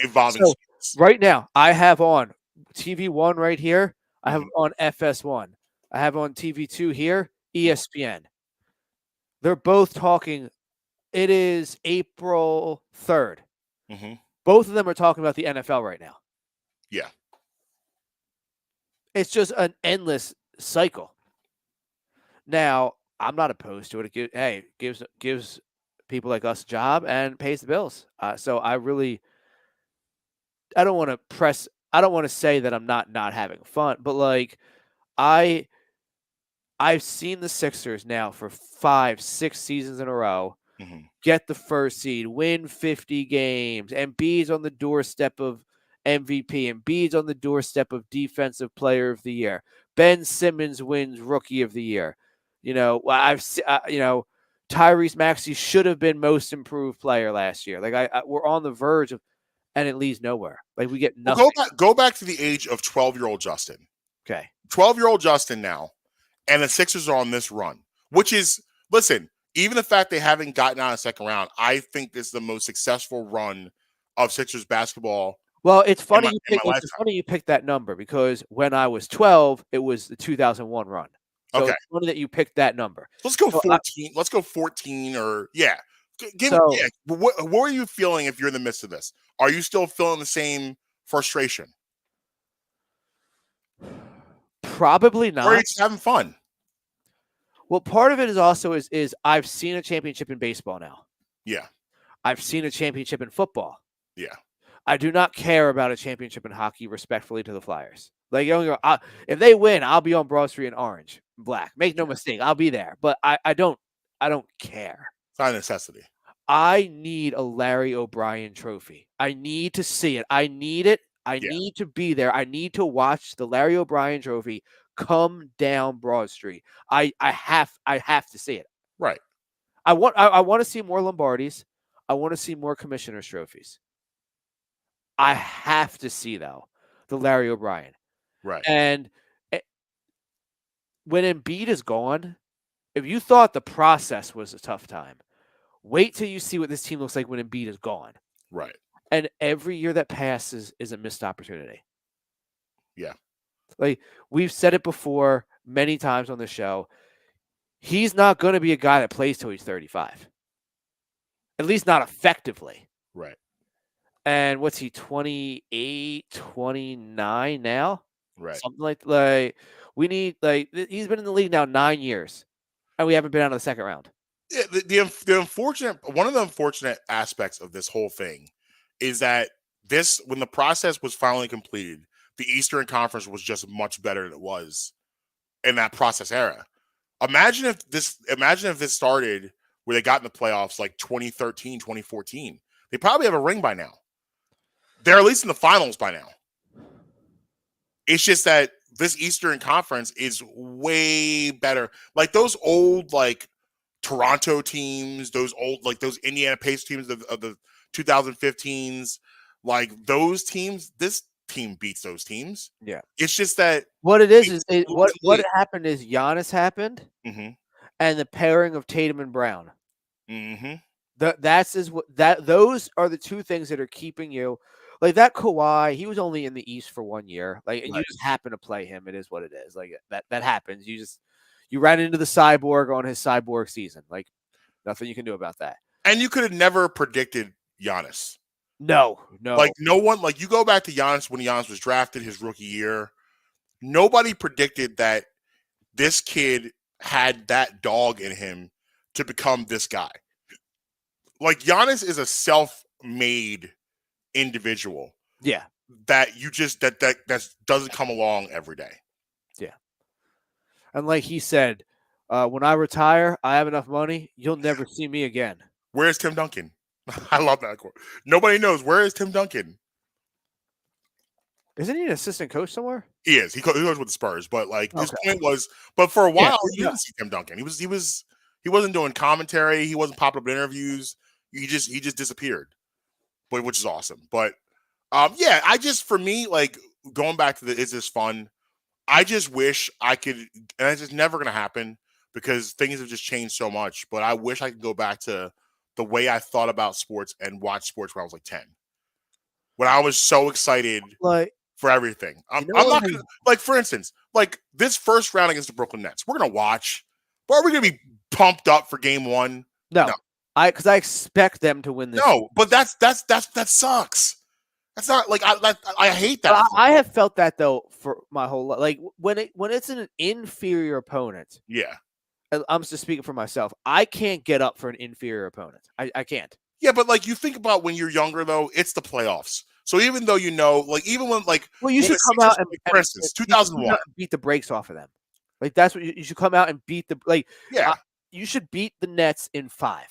involving sports. Right now, I have on TV1 right here. I have on FS1. I have on TV2 here, ESPN. They're both talking. It is April 3rd. Mm-hmm. Both of them are talking about the NFL right now. Yeah. It's just an endless cycle. Now, I'm not opposed to it. It gives people like us a job and pays the bills. So I don't want to say that I'm not having fun, but like I've seen the Sixers now for 5-6 seasons in a row. Mm-hmm. Get the first seed, win 50 games, and Embiid's on the doorstep of MVP, and Embiid's on the doorstep of Defensive Player of the Year. Ben Simmons wins Rookie of the Year. Tyrese Maxey should have been Most Improved Player last year. Like we're on the verge of, and it leads nowhere. Like, we get nothing. Well, go back to the age of 12-year-old Justin. Okay, 12-year-old Justin now, and the Sixers are on this run, which is, listen, even the fact they haven't gotten out of the second round, I think this is the most successful run of Sixers basketball Well, it's in funny my lifetime. it's funny you picked that number because when I was 12, it was the 2001 run. So Okay. it's funny that you picked that number. Let's go So 14. Let's go 14 or yeah. So- yeah. What are you feeling if you're in the midst of this? Are you still feeling the same frustration? Probably Or are you not. just having fun? Well, part of it is also is I've seen a championship in baseball now. Yeah. I've seen a championship in football. Yeah. I do not care about a championship in hockey, respectfully to the Flyers. Like, if they win, I'll be on Broad Street in orange, black. Make no mistake, I'll be there. But I don't care. It's not a necessity. I need a Larry O'Brien trophy. I need to see it. I need it. I need to be there. I need to watch the Larry O'Brien trophy come down Broad Street. I have to see it. Right. I want to see more Lombardis. I want to see more commissioners' trophies. I have to see, though, the Larry O'Brien. Right. And when Embiid is gone, if you thought the process was a tough time, wait till you see what this team looks like when Embiid is gone. Right. And every year that passes is a missed opportunity. Yeah. Like, we've said it before many times on the show. He's not going to be a guy that plays till he's 35. At least not effectively. Right. And what's he, 28, 29 now? Right. Something like we need, he's been in the league now 9 years, and we haven't been out of the second round. Yeah, the unfortunate, one of the unfortunate aspects of this whole thing is that when the process was finally completed, the Eastern Conference was just much better than it was in that process era. Imagine if this started where they got in the playoffs like 2013, 2014. They probably have a ring by now. They're at least in the finals by now. It's just that this Eastern Conference is way better. Like those old, like Toronto teams, those Indiana Pacers teams of the 2015s, like those teams, this team beats those teams. Yeah. It's just that what it is what happened is Giannis happened, and the pairing of Tatum and Brown. Those are the two things that are keeping you. Like that Kawhi, he was only in the East for 1 year. Like, and you just happen to play him. It is what it is. Like that happens. You ran into the cyborg on his cyborg season. Like nothing you can do about that. And you could have never predicted Giannis. No. Like no one. Like you go back to Giannis when Giannis was drafted his rookie year. Nobody predicted that this kid had that dog in him to become this guy. Like Giannis is a self-made individual. Yeah. That you just that doesn't come along every day. Yeah. And like he said, when I retire, I have enough money, you'll never see me again. Where's Tim Duncan? I love that quote. Nobody knows. Where is Tim Duncan? Isn't he an assistant coach somewhere? He is. He goes with the Spurs. But like his point was, but for a while you didn't see Tim Duncan. He wasn't doing commentary. He wasn't popping up in interviews. He just disappeared. But which is awesome. But for me, like going back to is this fun? I just wish I could, and it's just never gonna happen because things have just changed so much. But I wish I could go back to the way I thought about sports and watch sports when I was like 10. When I was so excited for everything. I'm not gonna, like, for instance, like this first round against the Brooklyn Nets, we're gonna watch, but are we gonna be pumped up for game one? No. Because I expect them to win this. No, but that sucks. That's not like I hate that. I have felt that though for my whole life. Like when it's an inferior opponent. Yeah. I'm just speaking for myself. I can't get up for an inferior opponent. I can't. Yeah, but like you think about when you're younger though, it's the playoffs. So even though even when you should come out and, for instance, 2001, beat the brakes off of them. Like that's what you should come out and beat you should beat the Nets in 5.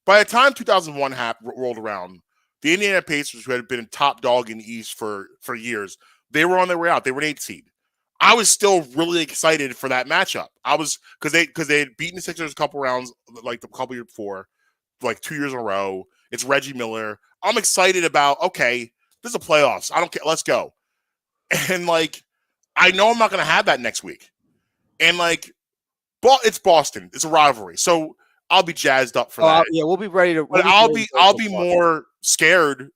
By the time 2001 rolled around, the Indiana Pacers, who had been a top dog in the East for years, they were on their way out. They were an 8th seed. I was still really excited for that matchup. I was because they had beaten the Sixers a couple rounds, like the couple years before, like 2 years in a row. It's Reggie Miller. I'm excited about, okay, this is a playoffs. I don't care. Let's go. And like, I know I'm not going to have that next week. And like, but it's Boston. It's a rivalry. So I'll be jazzed up for that. Yeah, we'll be ready to. But I'll be more scared,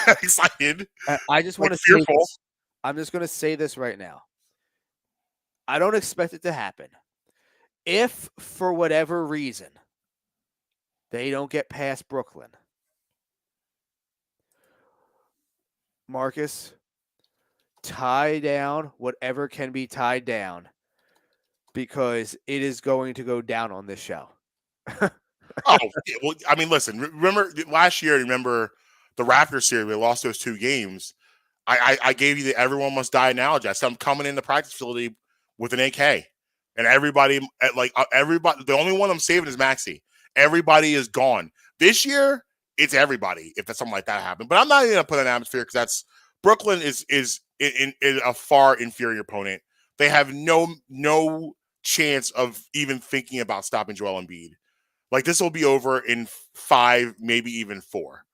excited. I just want to say fearful. this. I'm just going to say this right now. I don't expect it to happen. If for whatever reason they don't get past Brooklyn, Marcus, tie down whatever can be tied down, because it is going to go down on this show. Oh, well, I mean, listen, remember last year, remember the Raptors series, we lost those 2 games. I gave you the everyone must die analogy. I said I'm coming in the practice facility with an AK, and everybody, the only one I'm saving is Maxey. Everybody is gone. This year, it's everybody, if that's something like that happened. But I'm not even going to put an atmosphere, because that's Brooklyn is a far inferior opponent. They have no chance of even thinking about stopping Joel Embiid. Like, this will be over in 5, maybe even 4.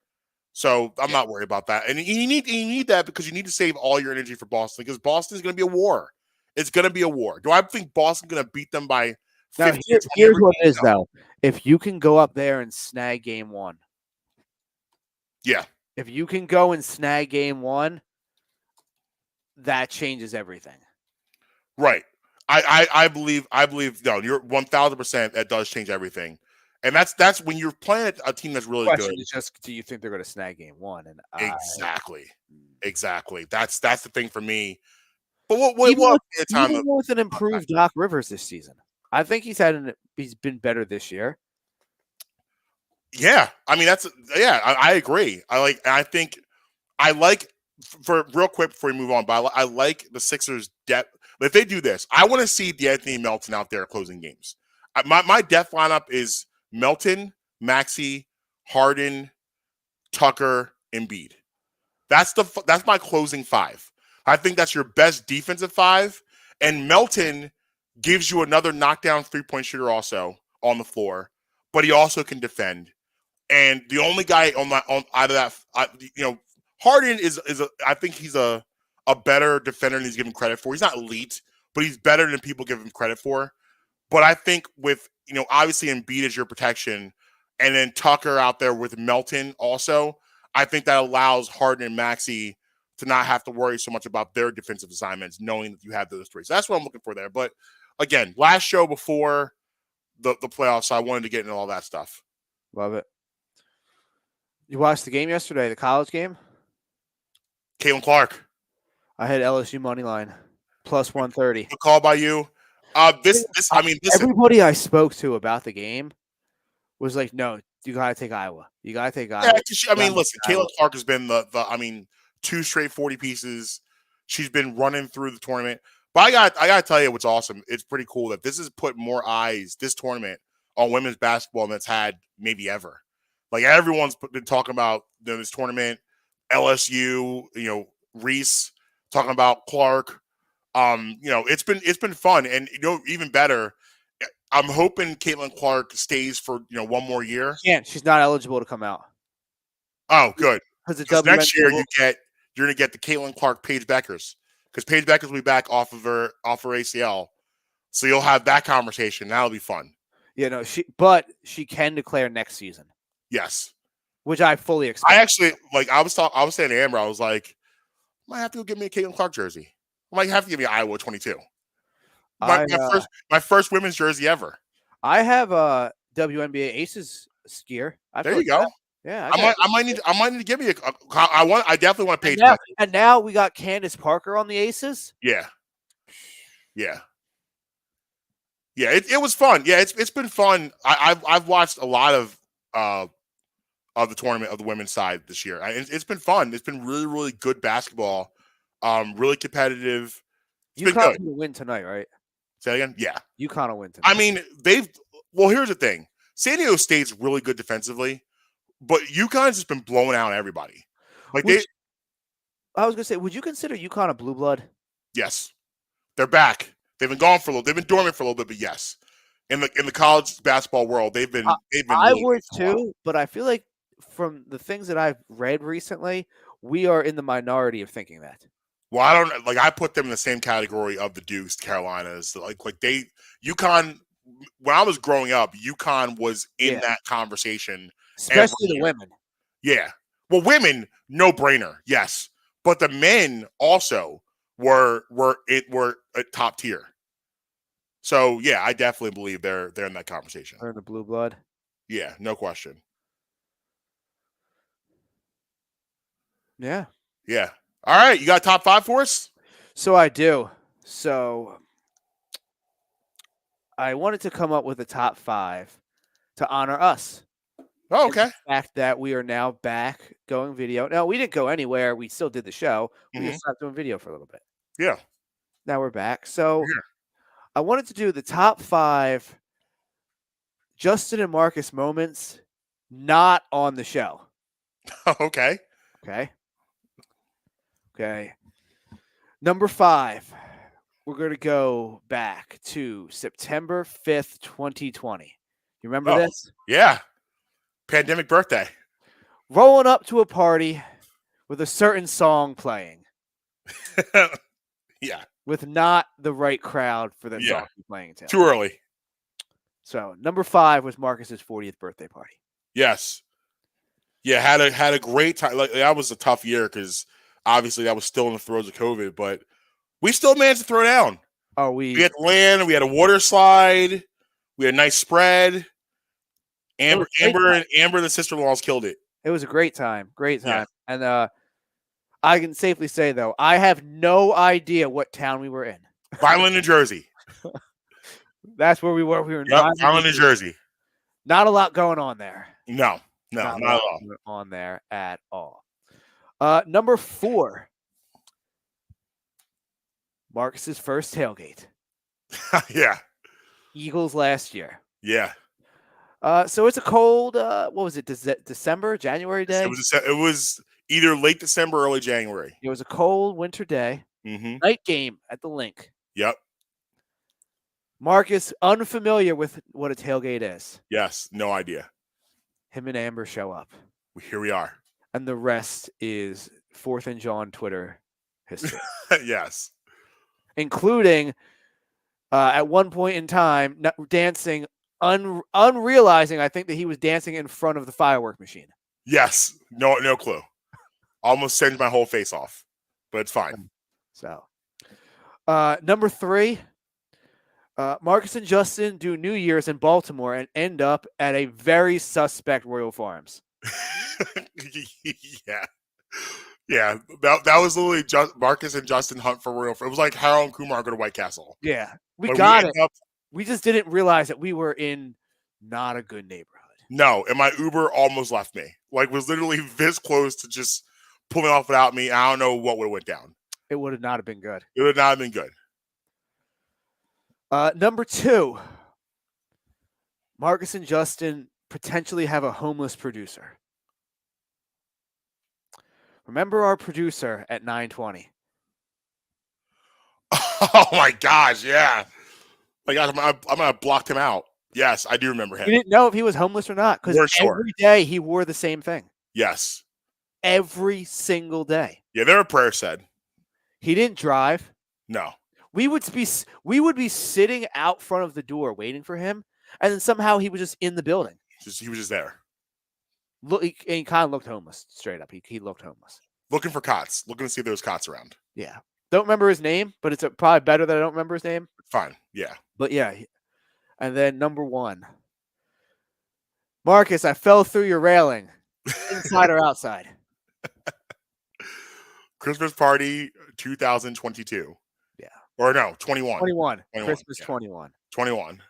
So I'm not worried about that. And you need that, because you need to save all your energy for Boston, because Boston is going to be a war. It's going to be a war. Do I think Boston's going to beat them by 50? Now, here's what it is, though. If you can go up there and snag game 1. Yeah. If you can go and snag game 1, that changes everything. Right. I believe no, you're 1,000%. That does change everything. And that's when you're playing a team that's really good. It's just, do you think they're going to snag game 1? And exactly. That's the thing for me. But even with an improved Doc Rivers this season, I think he's been better this year. Yeah, I mean I agree. I like for real quick before we move on, but I like the Sixers' depth. If they do this, I want to see D'Anthony Melton out there closing games. My depth lineup is Melton, Maxey, Harden, Tucker, Embiid. That's my closing 5. I think that's your best defensive 5. And Melton gives you another knockdown 3-point shooter also on the floor, but he also can defend. And the only guy out of that, Harden I think he's a better defender than he's given credit for. He's not elite, but he's better than people give him credit for. But I think with, obviously Embiid is your protection, and then Tucker out there with Melton also, I think that allows Harden and Maxey to not have to worry so much about their defensive assignments, knowing that you have those 3. So that's what I'm looking for there. But again, last show before the playoffs, so I wanted to get into all that stuff. Love it. You watched the game yesterday, the college game? Caitlin Clark. I had LSU money line plus 130. A call by you. Listen. Everybody I spoke to about the game was like, "No, you gotta take Iowa. You gotta take Iowa." Yeah, listen, Caitlin Clark has been the 2 straight 40 pieces. She's been running through the tournament. But I gotta tell you what's awesome. It's pretty cool that this has put more eyes, this tournament, on women's basketball than it's had maybe ever. Like, everyone's been talking about this tournament, LSU, Reese talking about Clark. It's been fun, and even better, I'm hoping Caitlin Clark stays for 1 more year. She's not eligible to come out. Oh, good. Because next year you're gonna get the Caitlin Clark Paige Beckers, because Paige Beckers will be back off her ACL, so you'll have that conversation. That'll be fun. Yeah, she can declare next season. Yes, which I fully expect. I actually I was saying to Amber, I was like, I might have to go get me a Caitlin Clark jersey. I might have to give me Iowa 22. My first women's jersey ever. I have a WNBA Aces skier. There you go. That. Yeah, I might need to give me I definitely want to pay. And now we got Candace Parker on the Aces. Yeah. It was fun. Yeah, it's been fun. I've watched a lot of the tournament of the women's side this year. It's been fun. It's been really, really good basketball. Really competitive. UConn will win tonight, right? Say that again? Yeah. UConn will win tonight. I mean, here's the thing. San Diego State's really good defensively, but UConn's just been blowing out everybody. I was going to say, would you consider UConn a blue blood? Yes. They're back. They've been gone for a little. They've been dormant for a little bit, but yes. In the college basketball world, they've been I would too, but I feel like from the things that I've read recently, we are in the minority of thinking that. Well, I don't I put them in the same category of the Dukes, Carolinas. UConn when I was growing up, UConn was in Yeah. that conversation. Especially the year. women. Yeah. Well, women, no brainer, yes. But the men also were at top tier. So yeah, I definitely believe they're in that conversation. They're in the blue blood. Yeah, no question. Yeah. Yeah. All right, you got top 5 for us? So I do. So I wanted to come up with a top 5 to honor us. Oh, And okay. the fact that we are now back going video. No, we didn't go anywhere. We still did the show. We just stopped doing video for a little bit. Yeah. Now we're back. So Yeah. I wanted to do the top 5 Justin and Marcus moments not on the show. Okay. Okay. Number 5, we're going to go back to September 5th, 2020. You remember this? Yeah. Pandemic birthday. Rolling up to a party with a certain song playing. Yeah. With not the right crowd for that song to be playing until. Too early. So number 5 was Marcus's 40th birthday party. Yes. Yeah, had a great time. Like that was a tough year because obviously that was still in the throes of COVID, but we still managed to throw down. Oh, we had land, we had a water slide, we had a nice spread. Amber and the sister-in-laws killed it. It was a great time. Yeah. And I can safely say though, I have no idea what town we were in. Vineland, New Jersey. That's where we were. We were in Vineland, New Jersey. Not a lot going on there. No, not at all. On there at all. Number 4, Marcus's first tailgate. Yeah. Eagles last year. Yeah. So it's a cold. What was it? December, January day. It was either late December, or early January. It was a cold winter day. Night game at the Link. Yep. Marcus, unfamiliar with what a tailgate is. Yes, no idea. Him and Amber show up. Here we are. And the rest is 4th and John Twitter history. Yes. Including at one point in time dancing, unrealizing, I think, that he was dancing in front of the firework machine. Yes. No clue. Almost sends my whole face off, but it's fine. So, number 3, Marcus and Justin do New Year's in Baltimore and end up at a very suspect Royal Farms. Yeah. That was literally Marcus and Justin hunt for Royal Farms. It was like Harold and Kumar go to White Castle. Yeah, we got it. We just didn't realize that we were in not a good neighborhood. No, and my Uber almost left me. Like, was literally this close to just pulling off without me. I don't know what would have went down. It would have not been good. It would not have been good. Number 2, Marcus and Justin potentially have a homeless producer. Remember our producer at 920? Oh my gosh, yeah. Like I'm gonna block him out. Yes, I do remember him. We didn't know if he was homeless or not because every day he wore the same thing. Yes. Every single day. Yeah, there were prayers said. He didn't drive. No. We would be sitting out front of the door waiting for him, and then somehow he was just in the building. He was just there. Look, he kind of looked homeless. Straight up, he looked homeless. Looking for cots. Looking to see if there was cots around. Yeah. Don't remember his name, but it's probably better that I don't remember his name. Fine. Yeah. But yeah. And then number 1, Marcus, I fell through your railing, inside or outside. Christmas party 2022. Yeah. Or no, 21. 21. Christmas 21. 21.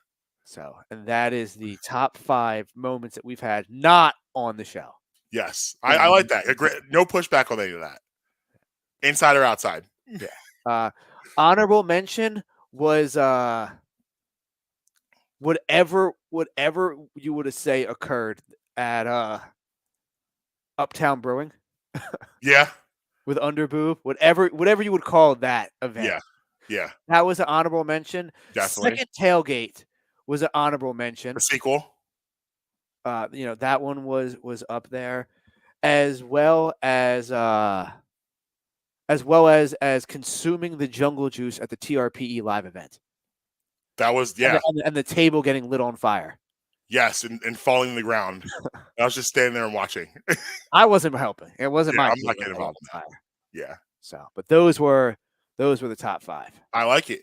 So, and that is the top 5 moments that we've had not on the show. Yes. I like that. No pushback on any of that. Inside or outside. Yeah. Honorable mention was whatever you would have say occurred at Uptown Brewing. Yeah. With Underboob, whatever you would call that event. Yeah. Yeah. That was an honorable mention. Definitely. Second tailgate was an honorable mention. A sequel. That one was up there, as well as consuming the jungle juice at the TRPE live event. That was and the table getting lit on fire. Yes, and falling on the ground. I was just standing there and watching. I wasn't helping. It wasn't my I'm table not getting that got involved on in that. fire. Yeah. So, but those were the top 5. I like it.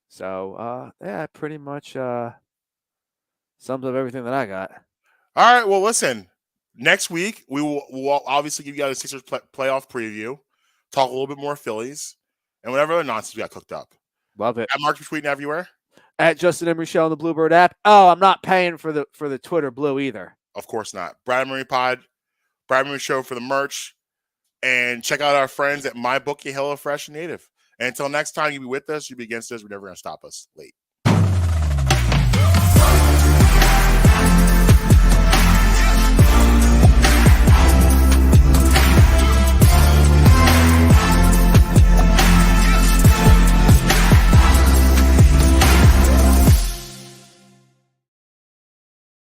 So, yeah, pretty much sums up everything that I got. All right. Well, listen. Next week we'll obviously give you guys a Sixers playoff preview, talk a little bit more Phillies, and whatever other nonsense we got cooked up. Love it. At Mark tweeting everywhere. At Justin Emery Show on the Bluebird app. Oh, I'm not paying for the Twitter Blue either. Of course not. Brad Murray Pod, Brad Murray Show for the merch, and check out our friends at MyBookie, HelloFresh, and Native. And until next time, you be with us, you be against us. We're never gonna stop us. Late.